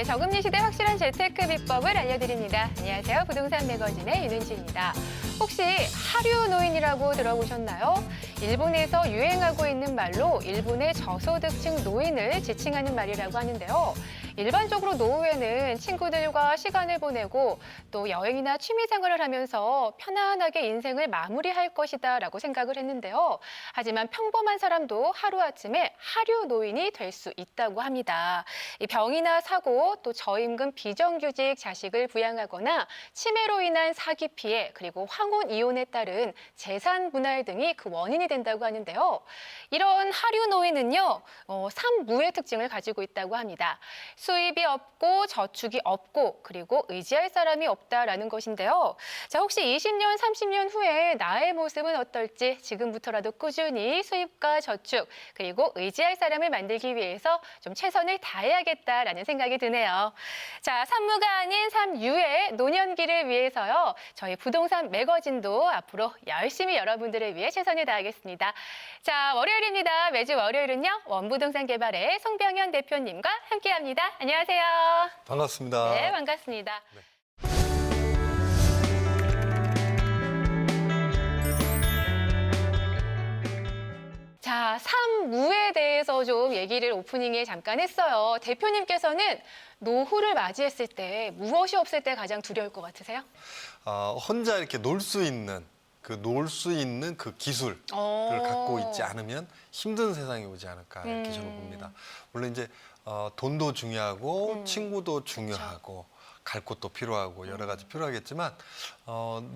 저금리 시대 확실한 재테크 비법을 알려드립니다. 안녕하세요. 부동산 매거진의 윤은지입니다. 혹시 하류 노인이라고 들어보셨나요? 일본에서 유행하고 있는 말로 일본의 저소득층 노인을 지칭하는 말이라고 하는데요. 일반적으로 노후에는 친구들과 시간을 보내고 또 여행이나 취미 생활을 하면서 편안하게 인생을 마무리할 것이다 라고 생각을 했는데요. 하지만 평범한 사람도 하루아침에 하류 노인이 될 수 있다고 합니다. 이 병이나 사고, 또 저임금 비정규직 자식을 부양하거나 치매로 인한 사기 피해, 그리고 황혼 이혼에 따른 재산 분할 등이 그 원인이 된다고 하는데요. 이런 하류 노인은요, 3무의 특징을 가지고 있다고 합니다. 수입이 없고 저축이 없고 그리고 의지할 사람이 없다라는 것인데요. 자, 혹시 20년, 30년 후에 나의 모습은 어떨지 지금부터라도 꾸준히 수입과 저축 그리고 의지할 사람을 만들기 위해서 좀 최선을 다해야겠다라는 생각이 드네요. 자, 3무가 아닌 3유의 노년기를 위해서요. 저희 부동산 매거진도 앞으로 열심히 여러분들을 위해 최선을 다하겠습니다. 자, 월요일입니다. 매주 월요일은요. 원부동산 개발의 송병현 대표님과 함께합니다. 안녕하세요. 반갑습니다. 네, 반갑습니다. 네. 자, 3무에 대해서 좀 얘기를 오프닝에 잠깐 했어요. 대표님께서는 노후를 맞이했을 때 무엇이 없을 때 가장 두려울 것 같으세요? 혼자 이렇게 놀 수 있는 그 기술을 갖고 있지 않으면 힘든 세상이 오지 않을까 이렇게 저는 봅니다. 물론 이제 돈도 중요하고 친구도 중요하고 갈 곳도 필요하고 여러 가지 필요하겠지만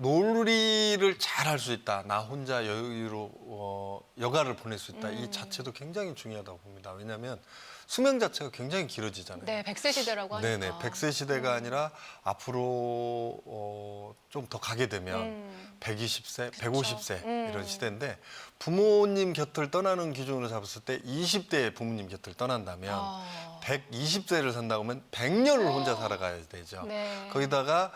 놀이를 잘 할 수 있다. 나 혼자 여유로 여가를 보낼 수 있다. 이 자체도 굉장히 중요하다고 봅니다. 왜냐하면 수명 자체가 굉장히 길어지잖아요. 네, 100세 시대라고 하니까. 네네, 100세 시대가 아니라 앞으로 좀 더 가게 되면 120세, 그쵸. 150세 이런 시대인데 부모님 곁을 떠나는 기준으로 잡았을 때 20대에 부모님 곁을 떠난다면 120세를 산다고 하면 100년을 혼자 살아가야 되죠. 네. 거기다가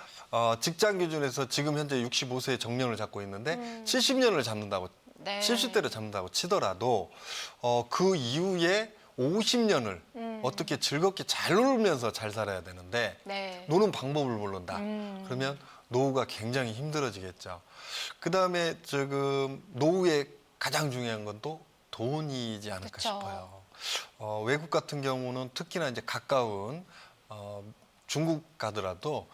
직장 기준에서 지금 현재 65세의 정년을 잡고 있는데 70년을 잡는다고 네. 70대를 잡는다고 치더라도 그 이후에 50년을 어떻게 즐겁게 잘 놀면서 잘 살아야 되는데 네. 노는 방법을 모른다. 그러면 노후가 굉장히 힘들어지겠죠. 그다음에 지금 노후에 가장 중요한 건 또 돈이지 않을까 그쵸. 싶어요. 외국 같은 경우는 특히나 이제 가까운 중국 가더라도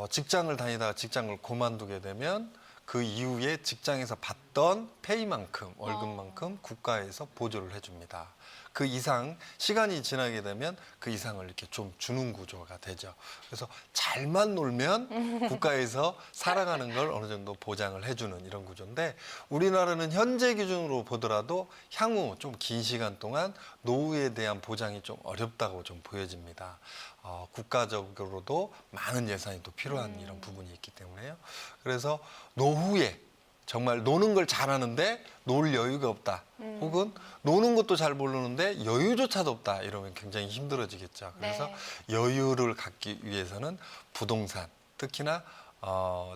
직장을 다니다가 직장을 그만두게 되면 그 이후에 직장에서 받던 페이만큼, 월급만큼 국가에서 보조를 해줍니다. 그 이상 시간이 지나게 되면 그 이상을 이렇게 좀 주는 구조가 되죠. 그래서 잘만 놀면 국가에서 살아가는 걸 어느 정도 보장을 해주는 이런 구조인데 우리나라는 현재 기준으로 보더라도 향후 좀 긴 시간 동안 노후에 대한 보장이 좀 어렵다고 좀 보여집니다. 국가적으로도 많은 예산이 또 필요한 이런 부분이 있기 때문에요. 그래서 노후에 정말 노는 걸 잘하는데 놀 여유가 없다. 혹은 노는 것도 잘 모르는데 여유조차도 없다. 이러면 굉장히 힘들어지겠죠. 그래서 네. 여유를 갖기 위해서는 부동산, 특히나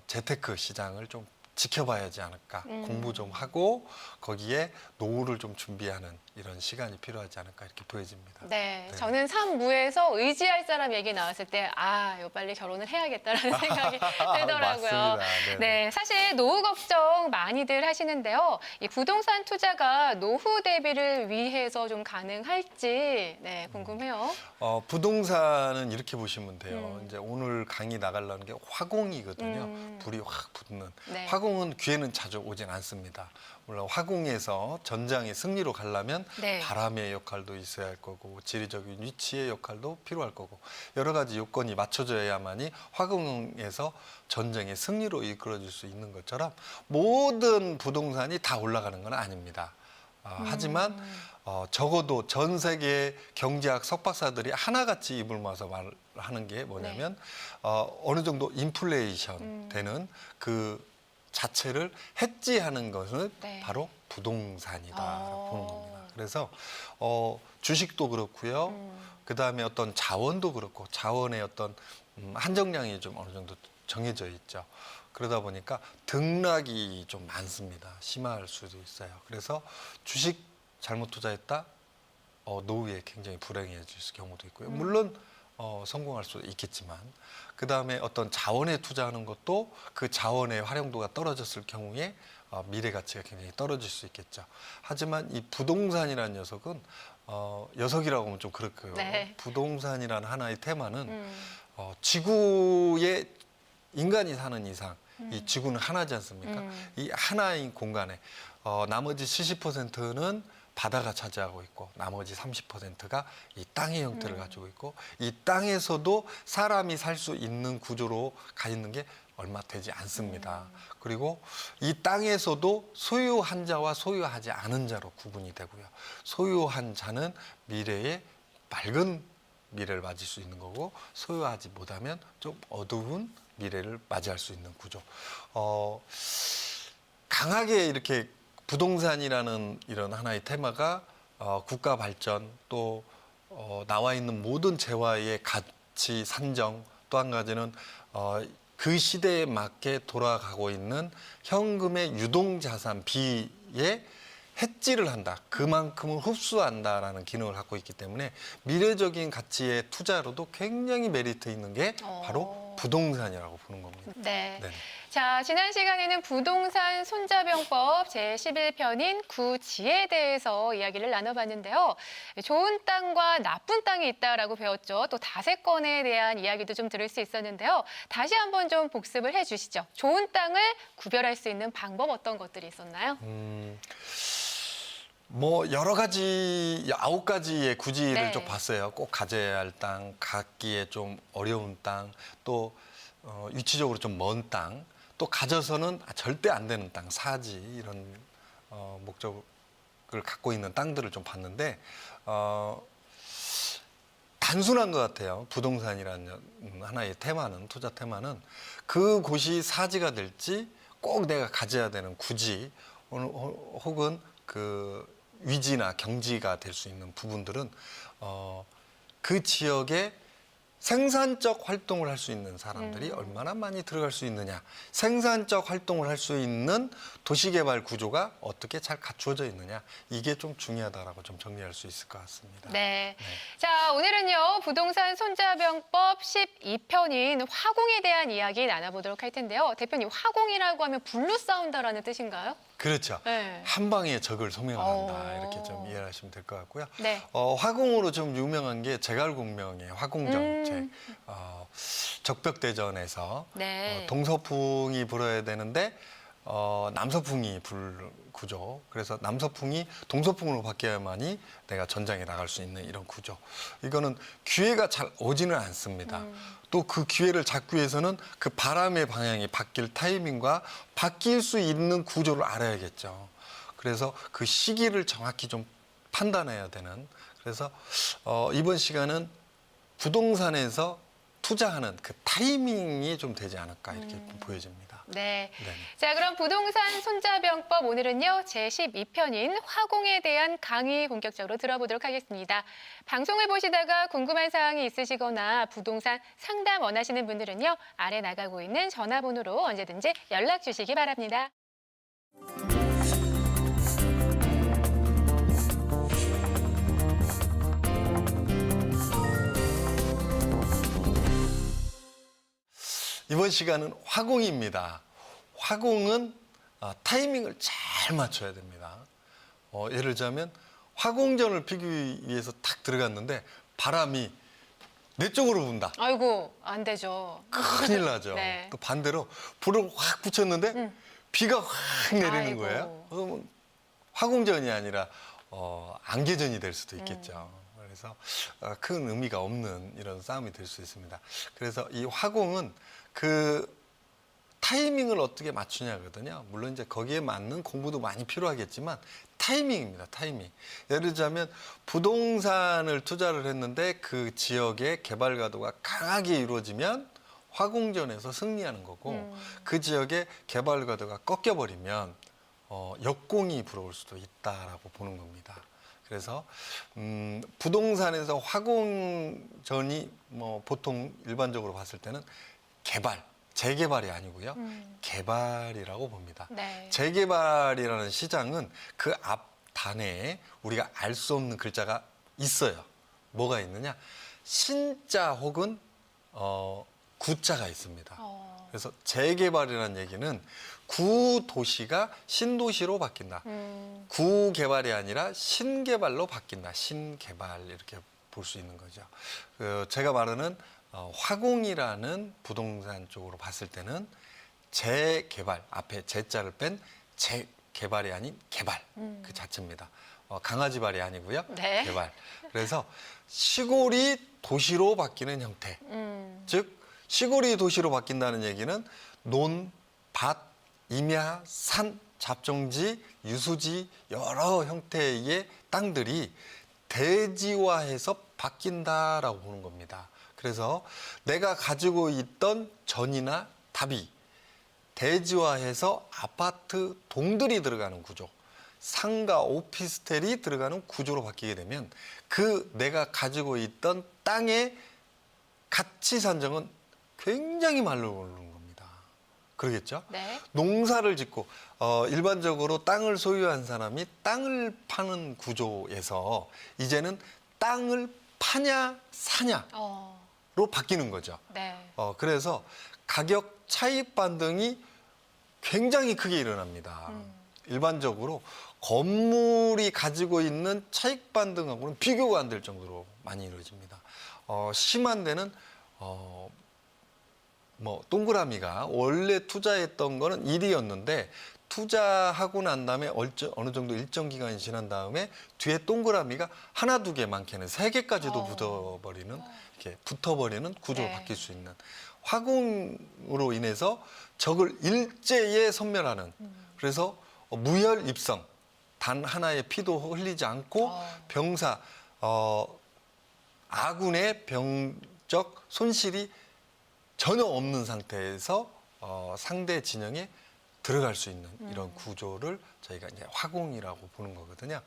재테크 시장을 좀 지켜봐야 하지 않을까. 공부 좀 하고 거기에 노후를 좀 준비하는 이런 시간이 필요하지 않을까 이렇게 보여집니다. 네, 네. 저는 3무에서 의지할 사람 얘기 나왔을 때 이거 빨리 결혼을 해야겠다라는 생각이 들더라고요. 맞습니다. 네네. 네, 사실 노후 걱정 많이들 하시는데요. 이 부동산 투자가 노후 대비를 위해서 좀 가능할지 궁금해요. 부동산은 이렇게 보시면 돼요. 이제 오늘 강의 나가려는 게 화공이거든요. 불이 확 붙는. 네. 화공은 기회는 자주 오진 않습니다. 물론 화공에서 전장의 승리로 가려면 네. 바람의 역할도 있어야 할 거고 지리적인 위치의 역할도 필요할 거고 여러 가지 요건이 맞춰져야만이 화공에서 전쟁의 승리로 이끌어질 수 있는 것처럼 모든 부동산이 다 올라가는 건 아닙니다. 하지만 적어도 전 세계 경제학 석박사들이 하나같이 입을 모아서 말하는 게 뭐냐면 어느 정도 인플레이션 되는 그 자체를 해지하는 것은 바로 부동산이다 보는 겁니다. 그래서 주식도 그렇고요. 그다음에 어떤 자원도 그렇고 자원의 어떤 한정량이 좀 어느 정도 정해져 있죠. 그러다 보니까 등락이 좀 많습니다. 심할 수도 있어요. 그래서 주식 잘못 투자했다? 노후에 굉장히 불행해질 경우도 있고요. 물론 성공할 수 있겠지만 그다음에 어떤 자원에 투자하는 것도 그 자원의 활용도가 떨어졌을 경우에 미래 가치가 굉장히 떨어질 수 있겠죠. 하지만 이 부동산이라는 녀석은 녀석이라고 하면 좀 그렇고요. 네. 부동산이라는 하나의 테마는 지구에 인간이 사는 이상 이 지구는 하나지 않습니까? 이 하나인 공간에 나머지 70%는 바다가 차지하고 있고 나머지 30%가 이 땅의 형태를 가지고 있고 이 땅에서도 사람이 살 수 있는 구조로 가 있는 게 얼마 되지 않습니다. 그리고 이 땅에서도 소유한 자와 소유하지 않은 자로 구분이 되고요. 소유한 자는 미래에 맑은 미래를 맞을 수 있는 거고 소유하지 못하면 좀 어두운 미래를 맞이할 수 있는 구조. 강하게 이렇게 부동산이라는 이런 하나의 테마가 국가 발전 또 나와 있는 모든 재화의 가치 산정 또 한 가지는 그 시대에 맞게 돌아가고 있는 현금의 유동자산 B에 해지를 한다. 그만큼을 흡수한다라는 기능을 갖고 있기 때문에 미래적인 가치의 투자로도 굉장히 메리트 있는 게 바로 부동산이라고 보는 겁니다. 네. 네. 자, 지난 시간에는 부동산 손자병법 제11편인 구지에 대해서 이야기를 나눠봤는데요. 좋은 땅과 나쁜 땅이 있다라고 배웠죠. 또 다세권에 대한 이야기도 좀 들을 수 있었는데요. 다시 한번 좀 복습을 해주시죠. 좋은 땅을 구별할 수 있는 방법 어떤 것들이 있었나요? 뭐 여러 가지 9가지의 구지를 네. 쭉 봤어요. 꼭 가져야 할 땅, 갖기에 좀 어려운 땅, 또 위치적으로 좀 먼 땅, 또 가져서는 절대 안 되는 땅, 사지 이런 목적을 갖고 있는 땅들을 좀 봤는데 단순한 것 같아요. 부동산이라는 하나의 테마는 투자 테마는 그곳이 사지가 될지 꼭 내가 가져야 되는 구지 혹은 그 위지나 경지가 될 수 있는 부분들은 그 지역에 생산적 활동을 할 수 있는 사람들이 얼마나 많이 들어갈 수 있느냐, 생산적 활동을 할 수 있는 도시개발 구조가 어떻게 잘 갖추어져 있느냐, 이게 좀 중요하다라고 좀 정리할 수 있을 것 같습니다. 네. 자, 오늘은요, 부동산 손자병법 12편인 화공에 대한 이야기 나눠보도록 할 텐데요. 대표님, 화공이라고 하면 불로 싸운다라는 뜻인가요? 그렇죠. 네. 한 방에 적을 소멸한다 이렇게 좀 이해하시면 될 것 같고요. 네. 화공으로 좀 유명한 게 제갈공명의 화공정책. 적벽대전에서 네. 동서풍이 불어야 되는데 남서풍이 불 구조. 그래서 남서풍이 동서풍으로 바뀌어야만이 내가 전장에 나갈 수 있는 이런 구조. 이거는 기회가 잘 오지는 않습니다. 또 그 기회를 잡기 위해서는 그 바람의 방향이 바뀔 타이밍과 바뀔 수 있는 구조를 알아야겠죠. 그래서 그 시기를 정확히 좀 판단해야 되는. 그래서 이번 시간은 부동산에서 투자하는 그 타이밍이 좀 되지 않을까 이렇게 보여집니다. 네. 네. 자, 그럼 부동산 손자병법 오늘은요, 제12편인 화공에 대한 강의 본격적으로 들어보도록 하겠습니다. 방송을 보시다가 궁금한 사항이 있으시거나 부동산 상담 원하시는 분들은요, 아래 나가고 있는 전화번호로 언제든지 연락 주시기 바랍니다. 이번 시간은 화공입니다. 화공은 타이밍을 잘 맞춰야 됩니다. 예를 들자면 화공전을 피기 위해서 탁 들어갔는데 바람이 내 쪽으로 분다. 아이고, 안 되죠. 큰일 나죠. 네. 또 반대로 불을 확 붙였는데 비가 확 내리는 아이고. 거예요. 그러면 화공전이 아니라 안개전이 될 수도 있겠죠. 그래서 큰 의미가 없는 이런 싸움이 될 수 있습니다. 그래서 이 화공은 그 타이밍을 어떻게 맞추냐거든요. 물론 이제 거기에 맞는 공부도 많이 필요하겠지만 타이밍입니다. 타이밍. 예를 들자면 부동산을 투자를 했는데 그 지역의 개발 가도가 강하게 이루어지면 화공전에서 승리하는 거고 그 지역의 개발 가도가 꺾여버리면 역공이 불어올 수도 있다라고 보는 겁니다. 그래서 부동산에서 화공전이 뭐 보통 일반적으로 봤을 때는 재개발이 아니고요. 개발이라고 봅니다. 네. 재개발이라는 시장은 그 앞 단에에 우리가 알 수 없는 글자가 있어요. 뭐가 있느냐? 신자 혹은 구자가 있습니다. 어. 그래서 재개발이라는 얘기는 구도시가 신도시로 바뀐다. 구개발이 아니라 신개발로 바뀐다. 신개발 이렇게 볼 수 있는 거죠. 제가 말하는 화공이라는 부동산 쪽으로 봤을 때는 재개발, 앞에 재자를 뺀 재개발이 아닌 개발 그 자체입니다. 강아지발이 아니고요. 네. 개발. 그래서 시골이 도시로 바뀌는 형태. 즉 시골이 도시로 바뀐다는 얘기는 논, 밭, 임야, 산, 잡종지, 유수지 여러 형태의 땅들이 대지화해서 바뀐다라고 보는 겁니다. 그래서 내가 가지고 있던 전이나 답이 대지화해서 아파트 동들이 들어가는 구조, 상가, 오피스텔이 들어가는 구조로 바뀌게 되면 그 내가 가지고 있던 땅의 가치 산정은 굉장히 말로 오르는 겁니다. 그러겠죠? 네. 농사를 짓고 일반적으로 땅을 소유한 사람이 땅을 파는 구조에서 이제는 땅을 파냐 사냐로 바뀌는 거죠. 네. 그래서 가격 차익 반등이 굉장히 크게 일어납니다. 일반적으로 건물이 가지고 있는 차익 반등하고는 비교가 안 될 정도로 많이 이루어집니다. 심한 데는 동그라미가 원래 투자했던 거는 1이었는데 투자하고 난 다음에 어느 정도 일정 기간이 지난 다음에 뒤에 동그라미가 하나, 두 개, 많게는 3개까지도 붙어버리는 구조로 네. 바뀔 수 있는 화공으로 인해서 적을 일제에 섬멸하는 그래서 무혈 입성 단 하나의 피도 흘리지 않고 병사 아군의 병적 손실이 전혀 없는 상태에서 상대 진영에 들어갈 수 있는 이런 구조를 저희가 이제 화공이라고 보는 거거든요.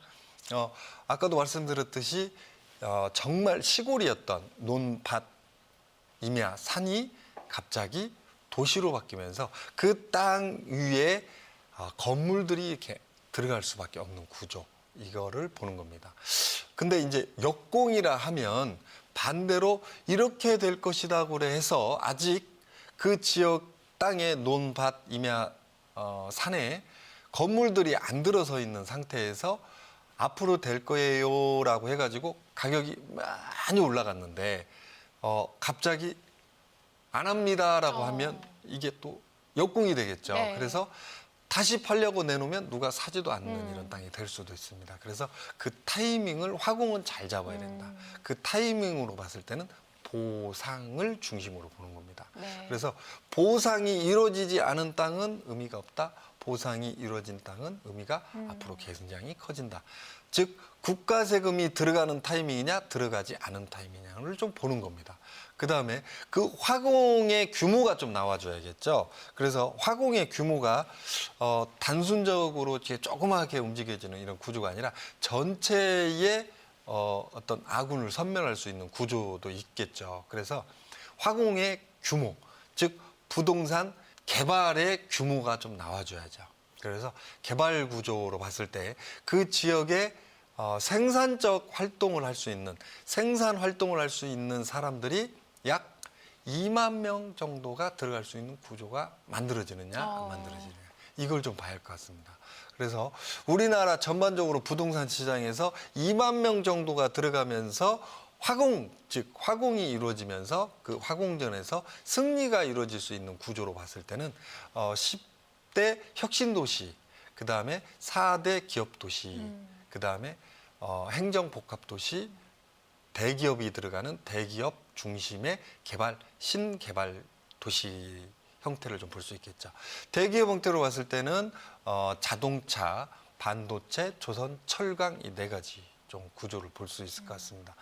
아까도 말씀드렸듯이 정말 시골이었던 논밭, 임야, 산이 갑자기 도시로 바뀌면서 그 땅 위에 건물들이 이렇게 들어갈 수밖에 없는 구조 이거를 보는 겁니다. 근데 이제 역공이라 하면 반대로 이렇게 될 것이라고 해서 아직 그 지역 땅에 논밭, 임야, 산에 건물들이 안 들어서 있는 상태에서 앞으로 될 거예요라고 해가지고 가격이 많이 올라갔는데 갑자기 안 합니다라고 하면 이게 또 역공이 되겠죠. 네. 그래서 다시 팔려고 내놓으면 누가 사지도 않는 이런 땅이 될 수도 있습니다. 그래서 그 타이밍을 화공은 잘 잡아야 된다. 그 타이밍으로 봤을 때는 보상을 중심으로 보는 겁니다. 네. 그래서 보상이 이루어지지 않은 땅은 의미가 없다. 보상이 이루어진 땅은 의미가 앞으로 굉장히 커진다. 즉 국가 세금이 들어가는 타이밍이냐 들어가지 않은 타이밍이냐를 좀 보는 겁니다. 그다음에 그 화공의 규모가 좀 나와줘야겠죠. 그래서 화공의 규모가 단순적으로 이렇게 조그맣게 움직여지는 이런 구조가 아니라 전체의 어떤 아군을 섬멸할 수 있는 구조도 있겠죠. 그래서 화공의 규모, 즉 부동산 개발의 규모가 좀 나와줘야죠. 그래서 개발 구조로 봤을 때 그 지역에 생산적 활동을 할 수 있는 생산 활동을 할 수 있는 사람들이 약 2만 명 정도가 들어갈 수 있는 구조가 만들어지느냐 안 만들어지느냐 이걸 좀 봐야 할 것 같습니다. 그래서 우리나라 전반적으로 부동산 시장에서 2만 명 정도가 들어가면서 화공, 즉 화공이 이루어지면서 그 화공전에서 승리가 이루어질 수 있는 구조로 봤을 때는 10대 혁신도시, 그 다음에 4대 기업도시, 그 다음에 행정복합도시, 대기업이 들어가는 대기업 중심의 개발, 신개발 도시 형태를 좀 볼 수 있겠죠. 대기업 형태로 봤을 때는 자동차, 반도체, 조선, 철강 이 4가지 좀 구조를 볼 수 있을 것 같습니다.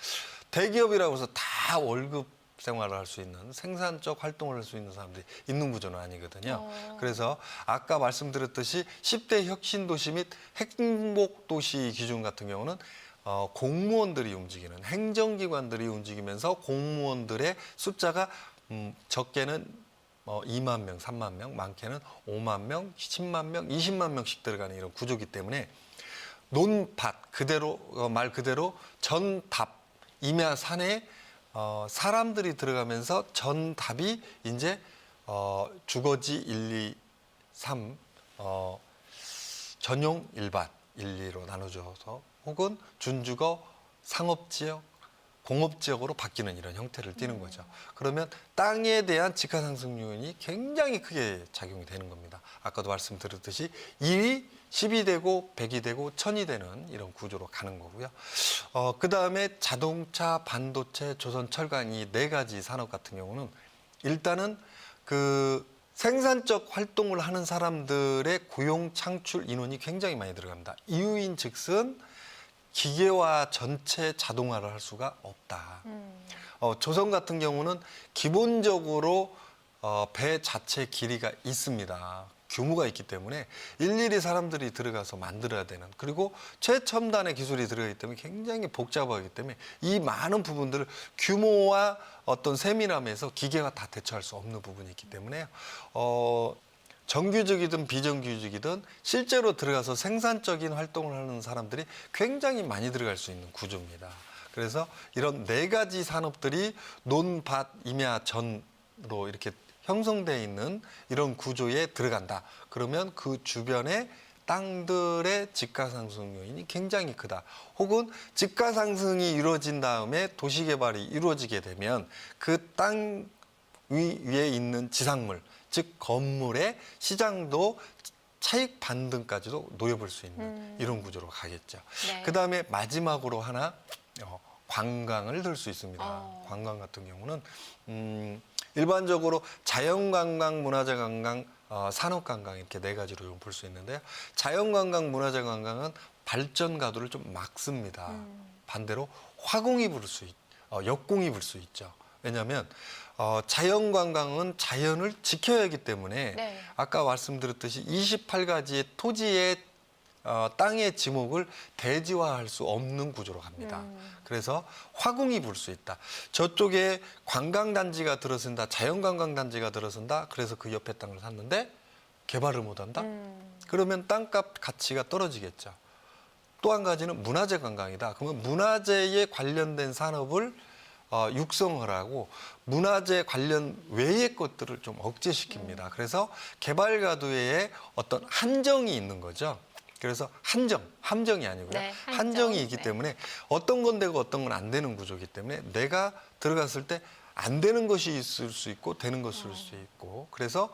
대기업이라고 해서 다 월급 생활을 할 수 있는 생산적 활동을 할 수 있는 사람들이 있는 구조는 아니거든요. 그래서 아까 말씀드렸듯이 10대 혁신도시 및 행복도시 기준 같은 경우는 공무원들이 움직이는 행정기관들이 움직이면서 공무원들의 숫자가 적게는 2만 명, 3만 명, 많게는 5만 명, 10만 명, 20만 명씩 들어가는 이런 구조이기 때문에 논밭 그대로 말 그대로 전답 임야 산에 사람들이 들어가면서 전답이 이제 주거지 1, 2, 3 전용 일반 1, 2로 나눠져서 혹은 준주거 상업지역 공업지역으로 바뀌는 이런 형태를 띠는 거죠. 그러면 땅에 대한 집가상승 요인이 굉장히 크게 작용이 되는 겁니다. 아까도 말씀드렸듯이 1이 10이 되고 100이 되고 1000이 되는 이런 구조로 가는 거고요. 그다음에 자동차, 반도체, 조선철강 이 네 가지 산업 같은 경우는 일단은 그 생산적 활동을 하는 사람들의 고용 창출 인원이 굉장히 많이 들어갑니다. 이유인 즉슨 기계화 전체 자동화를 할 수가 없다. 조선 같은 경우는 기본적으로 배 자체 길이가 있습니다. 규모가 있기 때문에 일일이 사람들이 들어가서 만들어야 되는, 그리고 최첨단의 기술이 들어가기 때문에 굉장히 복잡하기 때문에 이 많은 부분들을 규모와 어떤 세밀함에서 기계가 다 대처할 수 없는 부분이 있기 때문에 정규직이든 비정규직이든 실제로 들어가서 생산적인 활동을 하는 사람들이 굉장히 많이 들어갈 수 있는 구조입니다. 그래서 이런 네 가지 산업들이 논, 밭, 임야, 전으로 이렇게 형성되어 있는 이런 구조에 들어간다. 그러면 그 주변에 땅들의 집가상승 요인이 굉장히 크다. 혹은 집가상승이 이루어진 다음에 도시개발이 이루어지게 되면 그 땅 위에 있는 지상물, 즉 건물의 시장도 차익 반등까지도 노려볼 수 있는 이런 구조로 가겠죠. 네. 그다음에 마지막으로 하나 관광을 들 수 있습니다. 관광 같은 경우는 일반적으로 자연관광, 문화재관광, 산업관광 이렇게 네 가지로 볼 수 있는데요. 자연관광, 문화재관광은 발전 가도를 좀 막습니다. 반대로 화공이 불 수 역공이 불 수 있죠. 왜냐하면 자연관광은 자연을 지켜야 하기 때문에 네. 아까 말씀드렸듯이 28가지의 토지의 땅의 지목을 대지화할 수 없는 구조로 갑니다. 그래서 화공이 불 수 있다. 저쪽에 관광단지가 들어선다, 자연관광단지가 들어선다. 그래서 그 옆에 땅을 샀는데 개발을 못한다. 그러면 땅값 가치가 떨어지겠죠. 또 한 가지는 문화재 관광이다. 그러면 문화재에 관련된 산업을 육성하라고 문화재 관련 외의 것들을 좀 억제시킵니다. 그래서 개발가도에 어떤 한정이 있는 거죠. 그래서 함정이 아니고요. 네, 한정이 있기 네. 때문에 어떤 건 되고 어떤 건 안 되는 구조이기 때문에 내가 들어갔을 때 안 되는 것이 있을 수 있고 되는 것일 수 있고, 그래서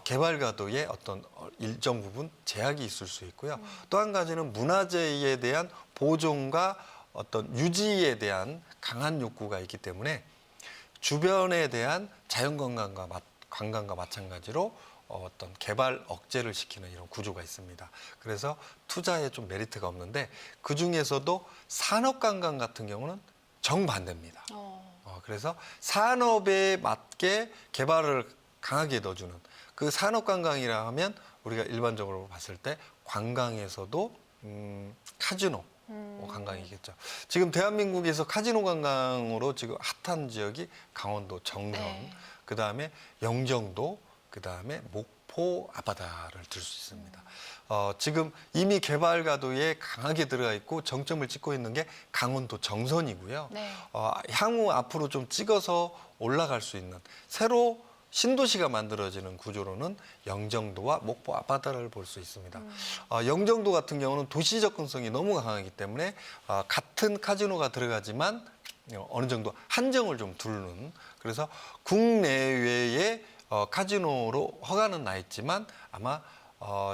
개발가도에 어떤 일정 부분 제약이 있을 수 있고요. 또 한 가지는 문화재에 대한 보존과 어떤 유지에 대한 강한 욕구가 있기 때문에 주변에 대한 자연관광과 마찬가지로 어떤 개발 억제를 시키는 이런 구조가 있습니다. 그래서 투자에 좀 메리트가 없는데 그 중에서도 산업관광 같은 경우는 정반대입니다. 그래서 산업에 맞게 개발을 강하게 넣어주는 그 산업관광이라 하면 우리가 일반적으로 봤을 때 관광에서도 카지노 관광이겠죠. 지금 대한민국에서 카지노 관광으로 지금 핫한 지역이 강원도 정선, 네. 그다음에 영종도, 그다음에 목포 앞바다를 들 수 있습니다. 지금 이미 개발가도에 강하게 들어가 있고 정점을 찍고 있는 게 강원도 정선이고요. 네. 향후 앞으로 좀 찍어서 올라갈 수 있는 새로 신도시가 만들어지는 구조로는 영종도와 목포 앞바다를 볼 수 있습니다. 영종도 같은 경우는 도시 접근성이 너무 강하기 때문에 같은 카지노가 들어가지만 어느 정도 한정을 좀 두는, 그래서 국내외에 카지노로 허가는 나 있지만 아마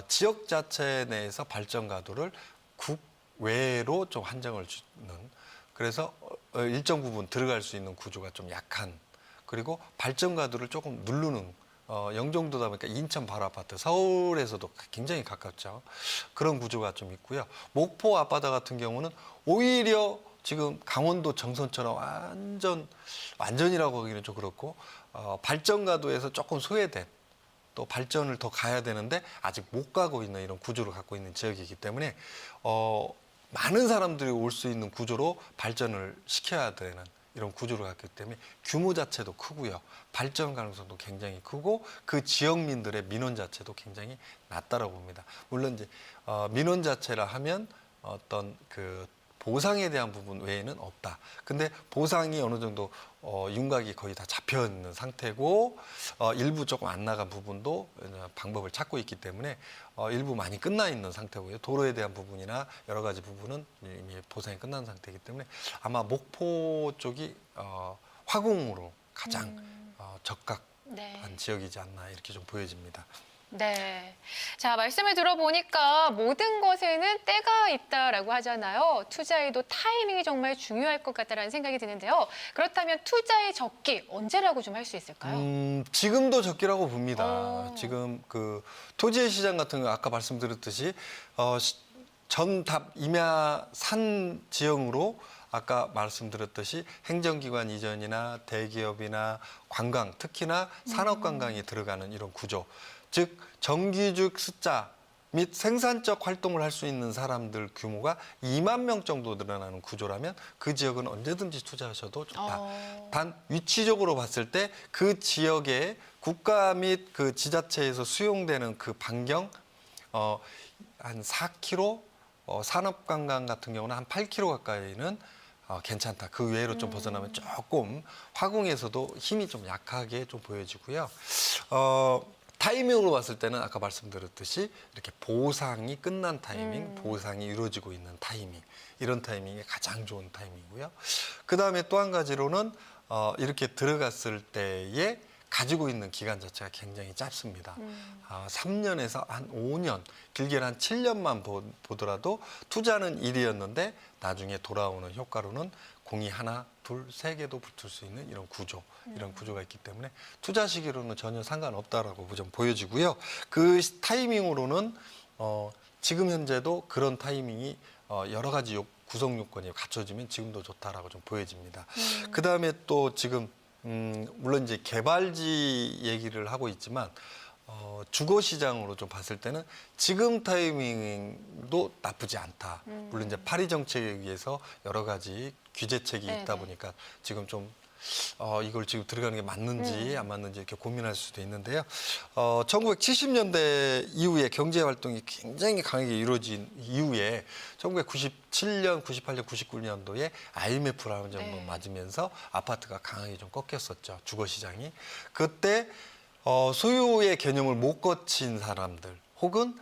지역 자체 내에서 발전 가도를 국외로 좀 한정을 주는, 그래서 일정 부분 들어갈 수 있는 구조가 좀 약한, 그리고 발전 가도를 조금 누르는 영종도다 보니까 인천 바로 아파트, 서울에서도 굉장히 가깝죠. 그런 구조가 좀 있고요. 목포 앞바다 같은 경우는 오히려 지금 강원도 정선처럼 완전이라고 하기는 좀 그렇고 발전 가도에서 조금 소외된, 또 발전을 더 가야 되는데 아직 못 가고 있는 이런 구조를 갖고 있는 지역이기 때문에 많은 사람들이 올 수 있는 구조로 발전을 시켜야 되는 이런 구조를 갖기 때문에 규모 자체도 크고요. 발전 가능성도 굉장히 크고 그 지역민들의 민원 자체도 굉장히 낮다라고 봅니다. 물론 이제 민원 자체라 하면 어떤 그 보상에 대한 부분 외에는 없다. 근데 보상이 어느 정도 윤곽이 거의 다 잡혀 있는 상태고 일부 조금 안 나간 부분도 방법을 찾고 있기 때문에 일부 많이 끝나 있는 상태고요. 도로에 대한 부분이나 여러 가지 부분은 이미 보상이 끝난 상태이기 때문에 아마 목포 쪽이 화공으로 가장 적합한 네. 지역이지 않나 이렇게 좀 보여집니다. 네. 자, 말씀을 들어보니까 모든 것에는 때가 있다라고 하잖아요. 투자에도 타이밍이 정말 중요할 것 같다라는 생각이 드는데요. 그렇다면 투자의 적기 언제라고 좀 할 수 있을까요? 지금도 적기라고 봅니다. 지금 그 토지의 시장 같은 거 아까 말씀드렸듯이 전답 임야 산 지형으로 아까 말씀드렸듯이 행정기관 이전이나 대기업이나 관광, 특히나 산업관광이 들어가는 이런 구조. 즉 정규직 숫자 및 생산적 활동을 할 수 있는 사람들 규모가 2만 명 정도 늘어나는 구조라면 그 지역은 언제든지 투자하셔도 좋다. 단 위치적으로 봤을 때 그 지역의 국가 및 그 지자체에서 수용되는 그 반경 한 4km, 산업관광 같은 경우는 한 8km 가까이는 괜찮다. 그 외로 좀 벗어나면 조금 화공에서도 힘이 좀 약하게 좀 보여지고요. 타이밍으로 봤을 때는 아까 말씀드렸듯이 이렇게 보상이 끝난 타이밍, 보상이 이루어지고 있는 타이밍, 이런 타이밍이 가장 좋은 타이밍이고요. 그 다음에 또 한 가지로는 이렇게 들어갔을 때에 가지고 있는 기간 자체가 굉장히 짧습니다. 3년에서 한 5년, 길게는 한 7년만 보더라도 투자는 1이었는데 나중에 돌아오는 효과로는 공이 하나, 둘, 세 개도 붙을 수 있는 이런 구조, 이런 구조가 있기 때문에 투자 시기로는 전혀 상관없다라고 좀 보여지고요. 그 타이밍으로는 지금 현재도 그런 타이밍이 여러 가지 구성 요건이 갖춰지면 지금도 좋다라고 좀 보여집니다. 그 다음에 또 지금 물론 이제 개발지 얘기를 하고 있지만 주거 시장으로 좀 봤을 때는 지금 타이밍도 나쁘지 않다. 물론 이제 파리 정책에 의해서 여러 가지 규제책이 있다 보니까 지금 좀 이걸 지금 들어가는 게 맞는지 안 맞는지 이렇게 고민할 수도 있는데요. 1970년대 이후에 경제 활동이 굉장히 강하게 이루어진 이후에 1997년, 98년, 99년도에 IMF라는 정도 맞으면서 아파트가 강하게 좀 꺾였었죠. 주거 시장이. 그때 소유의 개념을 못 거친 사람들 혹은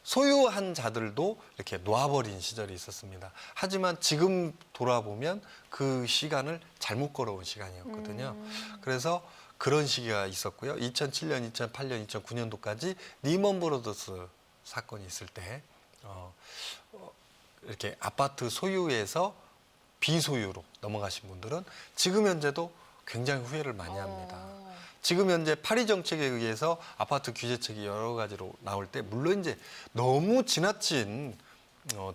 소유한 자들도 이렇게 놓아버린 시절이 있었습니다. 하지만 지금 돌아보면 그 시간을 잘못 걸어온 시간이었거든요. 그래서 그런 시기가 있었고요. 2007년, 2008년, 2009년도까지 리먼 브로더스 사건이 있을 때 이렇게 아파트 소유에서 비소유로 넘어가신 분들은 지금 현재도 굉장히 후회를 많이 합니다. 지금 현재 파리 정책에 의해서 아파트 규제책이 여러 가지로 나올 때 물론 이제 너무 지나친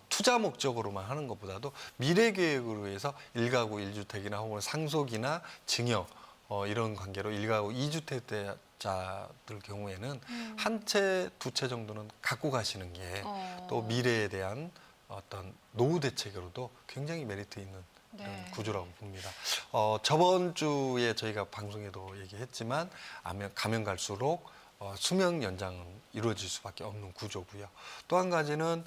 투자 목적으로만 하는 것보다도 미래 계획으로 해서 1가구 1주택이나 혹은 상속이나 증여 이런 관계로 1가구 2주택자들 경우에는 한 채, 두 채 정도는 갖고 가시는 게 또 미래에 대한 어떤 노후 대책으로도 굉장히 메리트 있는 이런 구조라고 봅니다. 저번 주에 저희가 방송에도 얘기했지만 가면 갈수록 수명 연장은 이루어질 수밖에 없는 구조고요. 또 한 가지는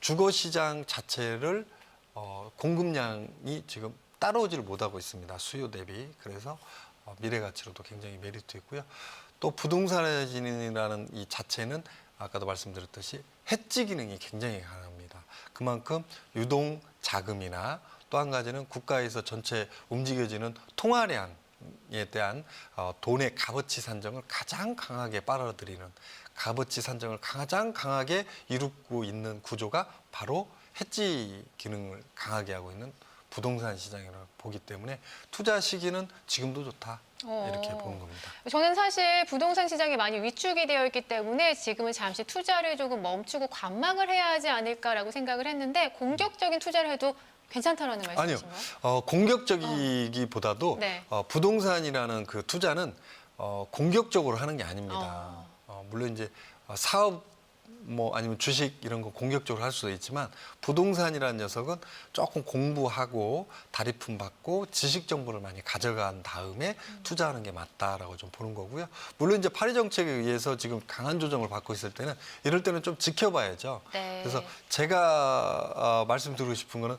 주거 시장 자체를 공급량이 지금 따라오지를 못하고 있습니다. 수요 대비. 그래서 미래 가치로도 굉장히 메리트 있고요. 또 부동산이라는 이 자체는 아까도 말씀드렸듯이 해지 기능이 굉장히 강합니다. 그만큼 유동 자금이나 또 한 가지는 국가에서 전체 움직여지는 통화량에 대한 돈의 값어치 산정을 가장 강하게 빨아들이는 값어치 산정을 가장 강하게 이루고 있는 구조가 바로 해지 기능을 강하게 하고 있는 부동산 시장이라고 보기 때문에 투자 시기는 지금도 좋다. 이렇게 보는 겁니다. 저는 사실 부동산 시장이 많이 위축이 되어 있기 때문에 지금은 잠시 투자를 조금 멈추고 관망을 해야 하지 않을까라고 생각을 했는데 공격적인 투자를 해도 괜찮다라는 말씀이신가요? 아니요. 공격적이기보다도 부동산이라는 그 투자는 공격적으로 하는 게 아닙니다. 물론 이제 사업 뭐 아니면 주식 이런 거 공격적으로 할 수도 있지만 부동산이라는 녀석은 조금 공부하고 다리품 받고 지식 정보를 많이 가져간 다음에 투자하는 게 맞다라고 좀 보는 거고요. 물론 이제 파리 정책에 의해서 지금 강한 조정을 받고 있을 때는 이럴 때는 좀 지켜봐야죠. 네. 그래서 제가 말씀드리고 싶은 거는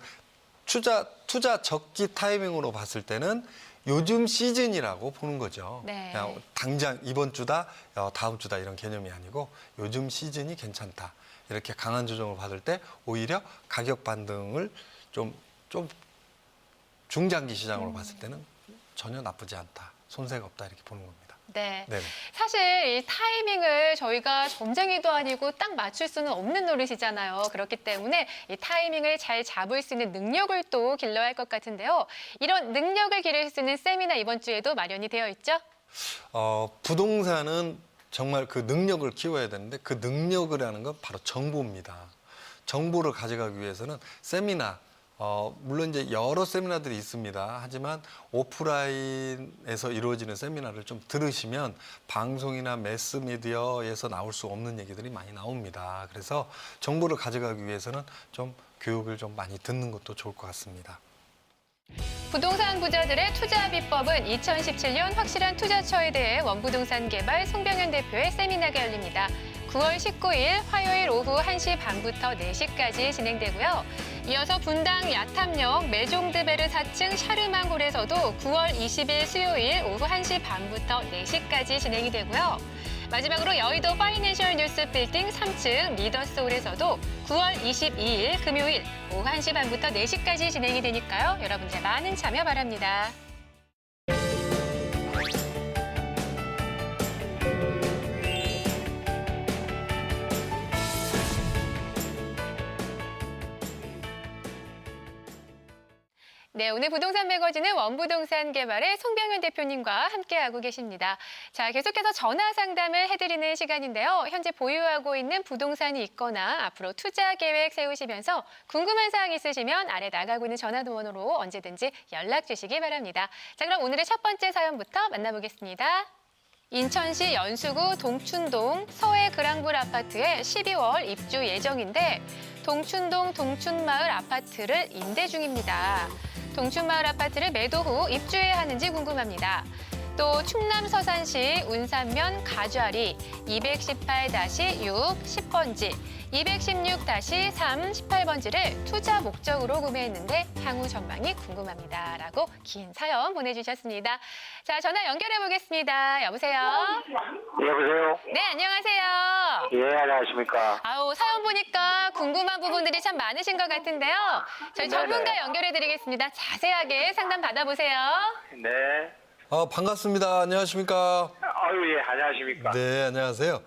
투자 적기 타이밍으로 봤을 때는 요즘 시즌이라고 보는 거죠. 네. 그냥 당장 이번 주다, 다음 주다 이런 개념이 아니고 요즘 시즌이 괜찮다. 이렇게 강한 조정을 받을 때 오히려 가격 반등을 좀 중장기 시장으로 봤을 때는 전혀 나쁘지 않다. 손해가 없다 이렇게 보는 겁니다. 네. 네네. 사실 이 타이밍을 저희가 점쟁이도 아니고 딱 맞출 수는 없는 노릇이잖아요. 그렇기 때문에 이 타이밍을 잘 잡을 수 있는 능력을 또 길러야 할 것 같은데요. 이런 능력을 기를 수 있는 세미나 이번 주에도 마련이 되어 있죠? 부동산은 정말 그 능력을 키워야 되는데 그 능력을 하는 건 바로 정보입니다. 정보를 가져가기 위해서는 세미나, 물론 이제 여러 세미나들이 있습니다. 하지만 오프라인에서 이루어지는 세미나를 좀 들으시면 방송이나 매스미디어에서 나올 수 없는 얘기들이 많이 나옵니다. 그래서 정보를 가져가기 위해서는 좀 교육을 좀 많이 듣는 것도 좋을 것 같습니다. 부동산 부자들의 투자 비법은 2017년 확실한 투자처에 대해 원부동산 개발 송병현 대표의 세미나가 열립니다. 9월 19일 화요일 오후 1시 반부터 4시까지 진행되고요. 이어서 분당 야탐역 메종드베르 4층 샤르망홀에서도 9월 20일 수요일 오후 1시 반부터 4시까지 진행이 되고요. 마지막으로 여의도 파이낸셜 뉴스 빌딩 3층 리더스홀에서도 9월 22일 금요일 오후 1시 반부터 4시까지 진행이 되니까요. 여러분들 많은 참여 바랍니다. 네, 오늘 부동산 매거진은 원부동산 개발의 송병현 대표님과 함께하고 계십니다. 자, 계속해서 전화 상담을 해드리는 시간인데요. 현재 보유하고 있는 부동산이 있거나 앞으로 투자 계획 세우시면서 궁금한 사항 있으시면 아래 나가고 있는 전화번호로 언제든지 연락 주시기 바랍니다. 자, 그럼 오늘의 첫 번째 사연부터 만나보겠습니다. 인천시 연수구 동춘동 서해 그랑불 아파트에 12월 입주 예정인데 동춘동 동춘마을 아파트를 임대 중입니다. 동춘마을 아파트를 매도 후 입주해야 하는지 궁금합니다. 또 충남 서산시 운산면 가좌리 218-6 10번지, 216-3 18번지를 투자 목적으로 구매했는데 향후 전망이 궁금합니다. 라고 긴 사연 보내주셨습니다. 자, 전화 연결해 보겠습니다. 여보세요? 여보세요? 네, 안녕하세요. 예, 안녕하십니까? 아우, 사연 보니까 궁금한 부분들이 참 많으신 것 같은데요. 저희 네네. 전문가 연결해 드리겠습니다. 자세하게 상담 받아보세요. 네. 반갑습니다. 안녕하십니까? 아유, 예, 안녕하십니까? 네, 안녕하세요.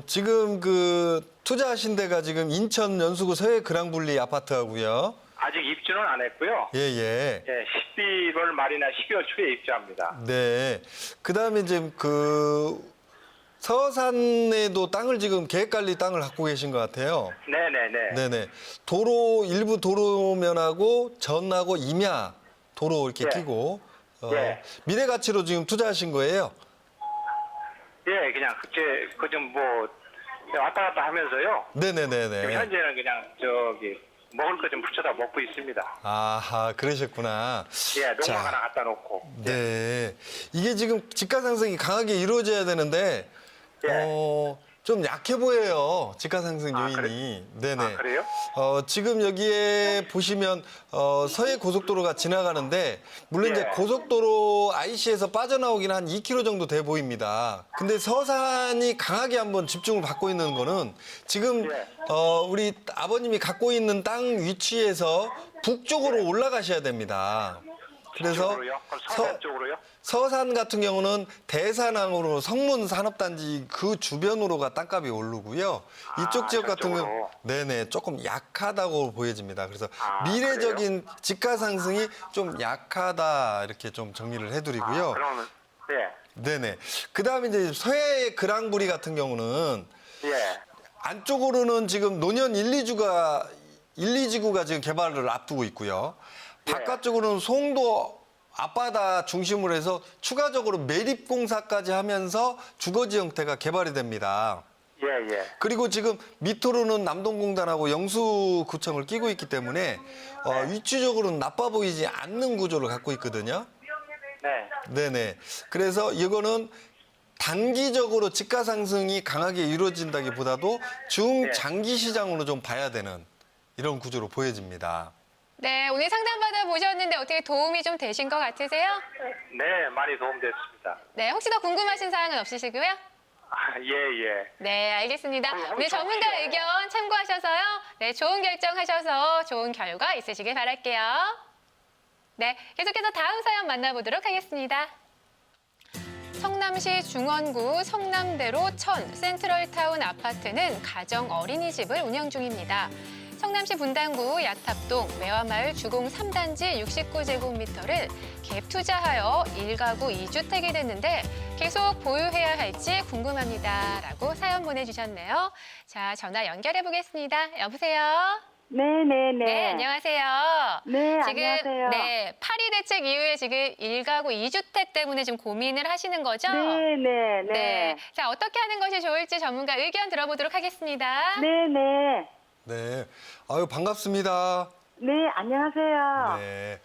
지금 그 투자하신 데가 지금 인천 연수구 서해 그랑블리 아파트하고요. 아직 입주는 안 했고요. 예, 예. 예, 11월 말이나 12월 초에 입주합니다. 네. 그다음에 지금 그 서산에도 땅을 지금 계획관리 땅을 갖고 계신 것 같아요. 네네네. 네네. 도로 일부 도로면하고 전하고 임야 도로 이렇게 예. 끼고 예. 미래 가치로 지금 투자하신 거예요. 예, 그냥 그좀 뭐 왔다 갔다 하면서요. 네네네네. 현재는 그냥 먹을 거 좀 붙여다 먹고 있습니다. 아하, 그러셨구나. 예, 농막 자, 하나 갖다 놓고. 네. 이게 지금 집가 상승이 강하게 이루어져야 되는데, 예. 좀 약해 보여요. 집가 상승 아, 요인이. 네네. 아, 그래요? 지금 여기에 보시면, 서해 고속도로가 지나가는데, 물론 이제 예. 고속도로 IC에서 빠져나오기는 한 2km 정도 돼 보입니다. 근데 서산이 강하게 한번 집중을 받고 있는 거는 지금, 예. 우리 아버님이 갖고 있는 땅 위치에서 북쪽으로 올라가셔야 됩니다. 그래서 쪽으로요? 그럼 서산 쪽으로요? 서산 같은 경우는 대산항으로 성문 산업단지 그 주변으로가 땅값이 오르고요. 이쪽 아, 지역 같은 경우 저쪽으로. 네네 조금 약하다고 보여집니다. 그래서 아, 미래적인 집가 상승이 좀 약하다 이렇게 좀 정리를 해드리고요. 그러면 예. 네네. 그다음에 이제 서해 그랑부리 같은 경우는 예. 안쪽으로는 지금 노년 1, 2지구가 지금 개발을 앞두고 있고요. 예. 바깥쪽으로는 송도 앞바다 중심으로 해서 추가적으로 매립공사까지 하면서 주거지 형태가 개발이 됩니다. 예, 예. 그리고 지금 밑으로는 남동공단하고 영수구청을 끼고 있기 때문에 위치적으로는 나빠 보이지 않는 구조를 갖고 있거든요. 네. 네네. 그래서 이거는 단기적으로 집가 상승이 강하게 이루어진다기보다도 중장기 시장으로 좀 봐야 되는 이런 구조로 보여집니다. 네, 오늘 상담 받아보셨는데 어떻게 도움이 좀 되신 것 같으세요? 네, 많이 도움됐습니다. 네, 혹시 더 궁금하신 사항은 없으시고요? 아, 예, 예. 네, 알겠습니다. 아니, 오늘 전문가 잠시만요. 의견 참고하셔서요. 네, 좋은 결정하셔서 좋은 결과 있으시길 바랄게요. 네, 계속해서 다음 사연 만나보도록 하겠습니다. 성남시 중원구 성남대로 센트럴타운 아파트는 가정 어린이집을 운영 중입니다. 성남시 분당구 야탑동 매화마을 주공 3단지 69제곱미터를 갭 투자하여 1가구 2주택이 됐는데 계속 보유해야 할지 궁금합니다. 라고 사연 보내주셨네요. 자, 전화 연결해 보겠습니다. 여보세요? 네네네. 네, 안녕하세요. 네, 지금 안녕하세요. 네, 파리 대책 이후에 지금 1가구 2주택 때문에 지금 고민을 하시는 거죠? 네네네. 네. 자, 어떻게 하는 것이 좋을지 전문가 의견 들어보도록 하겠습니다. 네네. 네. 아유, 반갑습니다. 네, 안녕하세요. 네.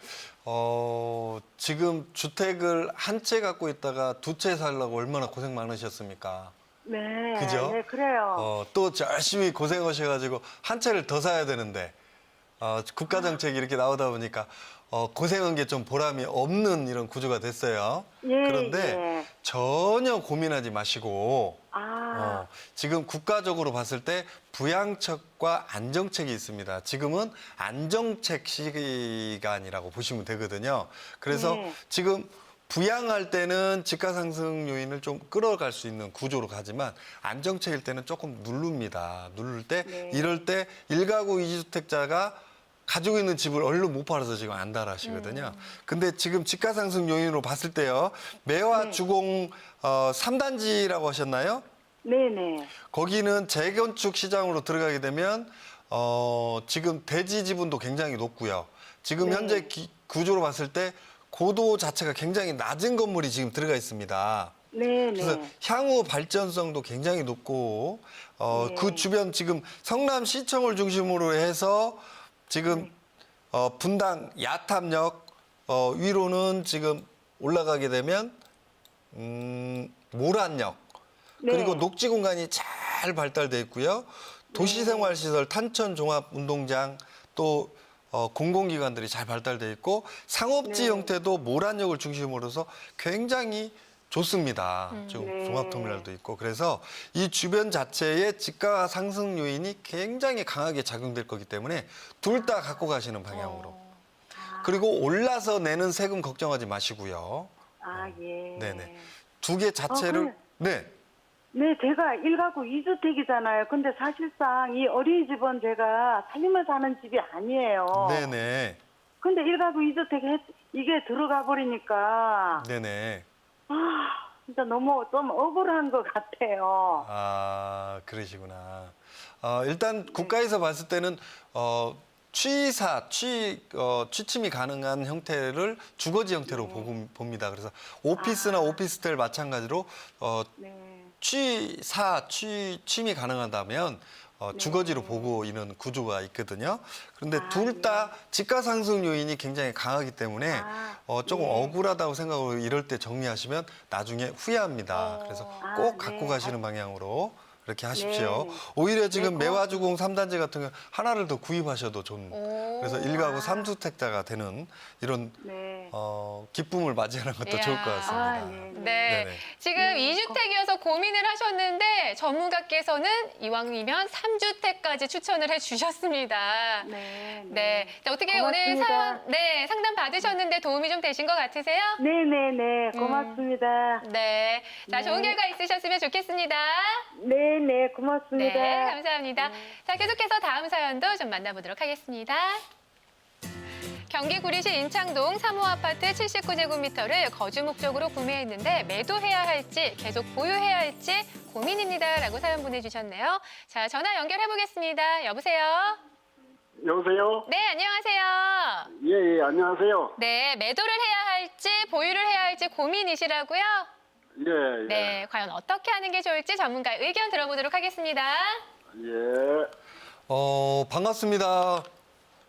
지금 주택을 한 채 갖고 있다가 두 채 살려고 얼마나 고생 많으셨습니까? 네. 그죠? 네, 그래요. 또 열심히 고생하셔가지고 한 채를 더 사야 되는데, 국가정책이 이렇게 나오다 보니까, 고생한 게 좀 보람이 없는 이런 구조가 됐어요. 예, 그런데 예. 전혀 고민하지 마시고, 아, 지금 국가적으로 봤을 때 부양책과 안정책이 있습니다. 지금은 안정책 시기간이라고 보시면 되거든요. 그래서 네. 지금 부양할 때는 집가 상승 요인을 좀 끌어갈 수 있는 구조로 가지만 안정책일 때는 조금 누릅니다. 누를 때 네. 이럴 때 1가구 2주택자가 가지고 있는 집을 얼른 못 팔아서 지금 안달하시거든요. 근데 지금 집가 상승 요인으로 봤을 때요. 매화 네. 주공 3단지라고 하셨나요? 네네. 거기는 재건축 시장으로 들어가게 되면 지금 대지 지분도 굉장히 높고요. 지금 네. 현재 구조로 봤을 때 고도 자체가 굉장히 낮은 건물이 지금 들어가 있습니다. 그래서 네네. 향후 발전성도 굉장히 높고 네. 그 주변 지금 성남시청을 중심으로 해서 지금 분당 야탑역 위로는 지금 올라가게 되면 모란역 그리고 네. 녹지 공간이 잘 발달돼 있고요. 도시생활시설, 탄천종합운동장 또 공공기관들이 잘 발달돼 있고 상업지 네. 형태도 모란역을 중심으로 해서 굉장히 좋습니다. 지금 네. 종합터미널도 있고 그래서 이 주변 자체의 집가 상승 요인이 굉장히 강하게 작용될 거기 때문에 둘 다 갖고 가시는 방향으로. 그리고 올라서 내는 세금 걱정하지 마시고요. 아, 예. 네네. 두 개 자체를 네. 네, 제가 1가구 2주택이잖아요. 근데 사실상 이 어린이집은 제가 살림을 사는 집이 아니에요. 네네. 근데 1가구 2주택에 이게 들어가 버리니까 네네. 진짜 너무 좀 억울한 것 같아요. 아, 그러시구나. 일단 국가에서 봤을 때는 취침이 가능한 형태를 주거지 형태로 봅니다. 그래서 오피스나 오피스텔 마찬가지로 네. 취침이 가능하다면 주거지로 보고 있는 구조가 있거든요. 그런데 둘 다 집가 상승 요인이 굉장히 강하기 때문에 조금 억울하다고 생각하고 이럴 때 정리하시면 나중에 후회합니다. 그래서 꼭 갖고 가시는 방향으로 그렇게 하십시오. 네. 오히려 지금 네, 매화주공 3단지 같은 경우 하나를 더 구입하셔도 좋은 그래서 1가구 3주택자가 되는 이런 네. 기쁨을 맞이하는 것도 이야. 좋을 것 같습니다. 아, 네. 네. 네네. 지금 2주택이어서 고민을 하셨는데 전문가께서는 이왕이면 3주택까지 추천을 해 주셨습니다. 네. 네. 자, 어떻게 오늘 고맙습니다. 사연, 네, 상담 받으셨는데 도움이 좀 되신 것 같으세요? 네네네. 고맙습니다. 네. 자, 좋은 네. 결과 있으셨으면 좋겠습니다. 네네. 고맙습니다. 네, 감사합니다. 자, 계속해서 다음 사연도 좀 만나보도록 하겠습니다. 경기 구리시 인창동 3호 아파트 79제곱미터를 거주 목적으로 구매했는데 매도해야 할지 계속 보유해야 할지 고민입니다. 라고 사연 보내주셨네요. 자, 전화 연결해 보겠습니다. 여보세요? 여보세요? 네, 안녕하세요. 예, 예, 안녕하세요. 네, 매도를 해야 할지 보유를 해야 할지 고민이시라고요? 예, 예. 네, 과연 어떻게 하는 게 좋을지 전문가의 의견 들어보도록 하겠습니다. 예. 반갑습니다.